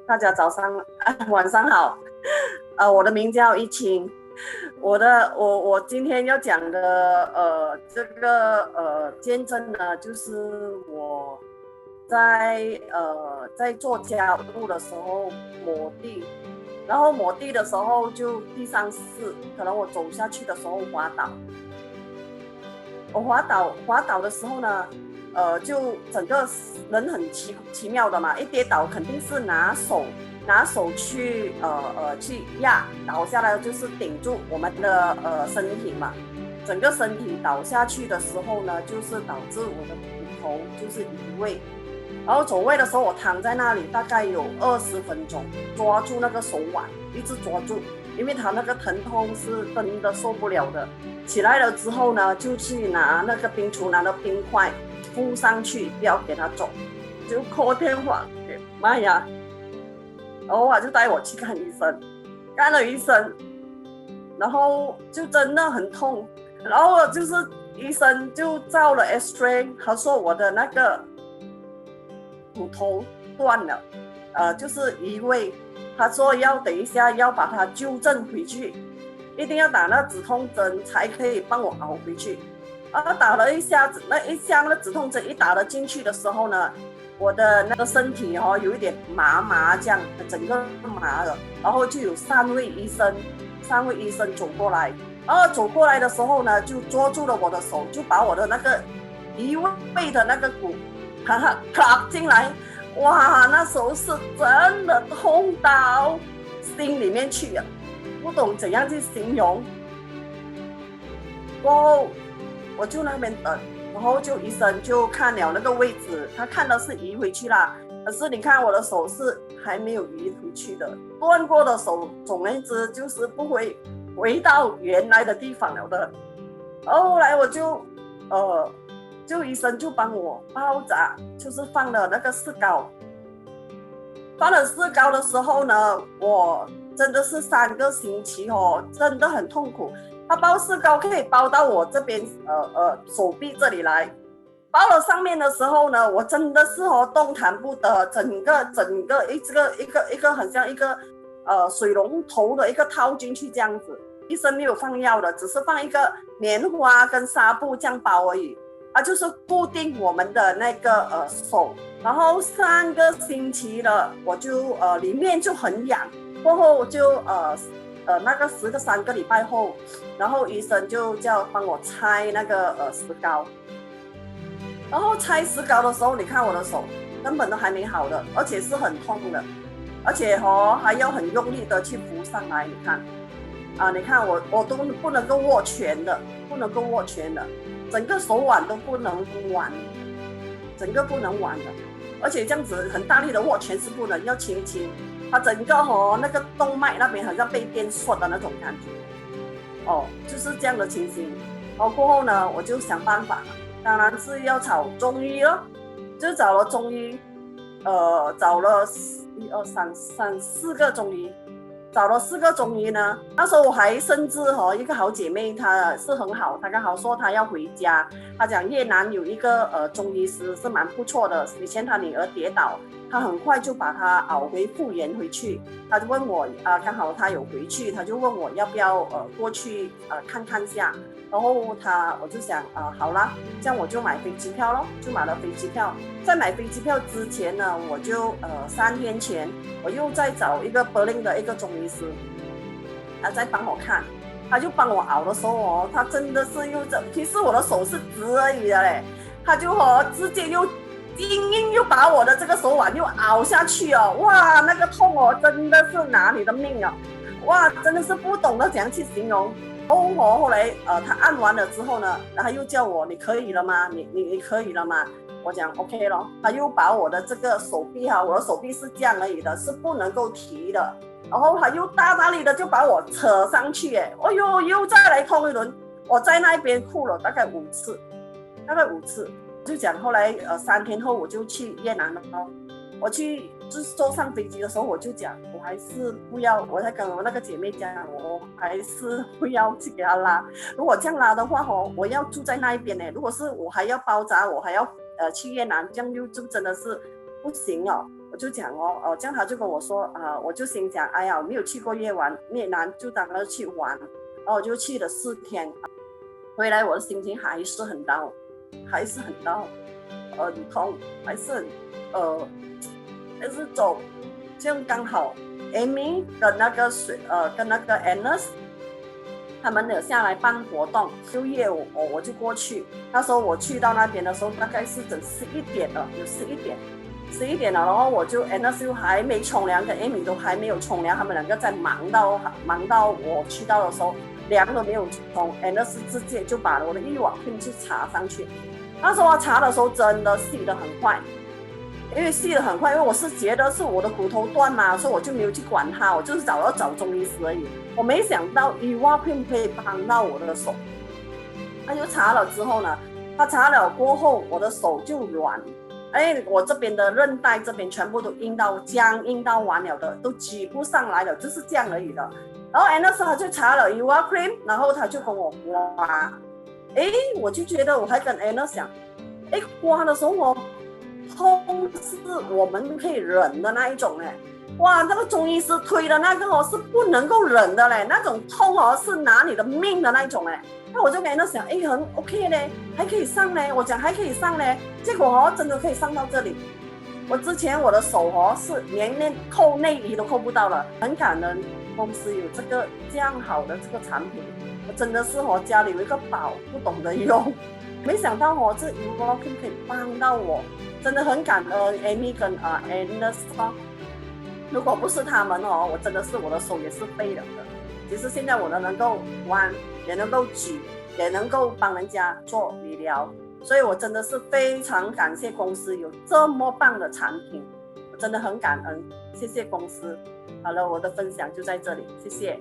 大家晚上好，我的名叫一清，我今天要讲的这个见证呢，就是我在做家务的时候抹地，然后抹地的时候就地上湿，可能我走下去的时候滑倒，我滑倒的时候呢。就整个人很奇妙的嘛，一跌倒肯定是拿手去去压倒下来，就是顶住我们的身体嘛。整个身体倒下去的时候呢，就是导致我的骨头就是移位。然后走位的时候，我躺在那里大概有20分钟，抓住那个手腕，一直抓住，因为他那个疼痛是真的受不了的。起来了之后呢，就去拿那个冰橱拿了冰块。敷上去，不要给他走，就 call 电话给妈呀，然后就带我去看医生，看了医生，然后就真的很痛，然后就是医生就照了 X-ray， 他说我的那个骨头断了，就是移位，他说要等一下要把它纠正回去，一定要打那止痛针才可以帮我熬回去。打了一下子，那个止痛针一打了进去的时候呢，我的那个身体有一点麻这样，整个麻了，然后就有三位医生走过来，然后走过来的时候呢，就捉住了我的手，就把我的那个移位的那个骨，卡进来，哇，那时候是真的痛到心里面去了，不懂怎样去形容。过后我就那边等，然后就医生就看了那个位置，他看的是移回去啦，可是你看我的手是还没有移回去的，断过的手，总而言之就是不会回到原来的地方了的。然后后来我就医生就帮我包扎，就是放了那个石膏。放了石膏的时候呢，我真的是3个星期真的很痛苦。他包石膏可以包到我这边手臂这里来，包了上面的时候呢，我真的是动弹不得，整个一个很像一个水龙头的一个套进去这样子。医生没有放药的，只是放一个棉花跟纱布这样包而已，就是固定我们的那个手。然后3个星期了，我就里面就很痒，过后就那个3个礼拜后，然后医生就叫帮我拆那个石膏，然后拆石膏的时候，你看我的手根本都还没好的，而且是很痛的，而且还要很用力的去扶上来，你看我都不能够握拳的，整个手腕都不能挽，整个不能挽的，而且这样子很大力的握拳是不能，要轻轻。它整个那个动脉那边好像被电缩的那种感觉，就是这样的情形。然后过后呢，我就想办法，当然是要找中医了，就找了中医，找了1、2、3、4个中医，找了4个中医呢。那时候我还甚至一个好姐妹，她是很好，她刚好说她要回家，她讲越南有一个中医师是蛮不错的，以前她女儿跌倒。他很快就把它熬回复原回去，他就问我刚好他有回去，他就问我要不要过去看看下，然后我就想好啦，这样我就买飞机票咯，就买了飞机票。在买飞机票之前呢，我就3天前我又在找一个柏林的一个中医师，他在帮我看，他就帮我熬的时候他真的是其实我的手是直而已的嘞，他就直接硬又把我的这个手腕又熬下去哇，那个痛真的是拿你的命哇，真的是不懂得怎样去形容。后来他按完了之后呢，他又叫我你可以了吗？你可以了吗？我讲 OK 咯，他又把我的这个手臂我的手臂是这样而已的，是不能够提的，然后他又大力的就把我扯上去又再来痛一轮，我在那边哭了大概5次。就讲后来3天后我就去越南了我去就是坐上飞机的时候我就讲我还是不要，我在跟我那个姐妹讲我还是不要去给她拉，如果这样拉的话我要住在那一边如果是我还要包扎，我还要去越南，这样就真的是不行我我就讲这样他就跟我说我就心想，哎呀，我没有去过越南，就当然去玩，然后我就去了4天，回来我的心情还是很 down， 很痛，还是走，这样刚好 Amy 跟那个Anus 他们有下来办活动，6月我就过去。那时候我去到那边的时候，大概是整11点了，有11点了。然后我就 Anus 还没冲凉，跟 Amy 都还没有冲凉，他们2个在忙到我去到的时候，凉都没有冲。Anus 直接就把我的浴网片去插上去。那时候我查的时候真的细得很快，因为我是觉得是我的骨头断嘛，所以我就没有去管它，我就是找中医师而已。我没想到浴瓦片可以帮到我的手。他就查了之后呢，他查了过后，我的手就软，我这边的韧带这边全部都僵硬到完了的，都举不上来了，就是这样而已的。然后那时候他就查了浴瓦 cream， 然后他就跟我刮，我就觉得我还跟 Anna 想，刮的时候痛是我们可以忍的那一种哇，那个中医师推的那个是不能够忍的那种痛是拿你的命的那一种那我就跟 Anna 想，很 OK 嘞，还可以上嘞，我讲还可以上嘞，结果真的可以上到这里。我之前我的手是连扣内衣都扣不到了，很感恩公司有这样好的这个产品。我真的是家里有一个宝不懂得用，没想到这浴瓦片可以帮到我，真的很感恩 Amy 跟Anna。如果不是他们我真的是我的手也是废了的。其实现在我能够弯，也能够举，也能够帮人家做理疗，所以我真的是非常感谢公司有这么棒的产品，我真的很感恩，谢谢公司。好了，我的分享就在这里，谢谢。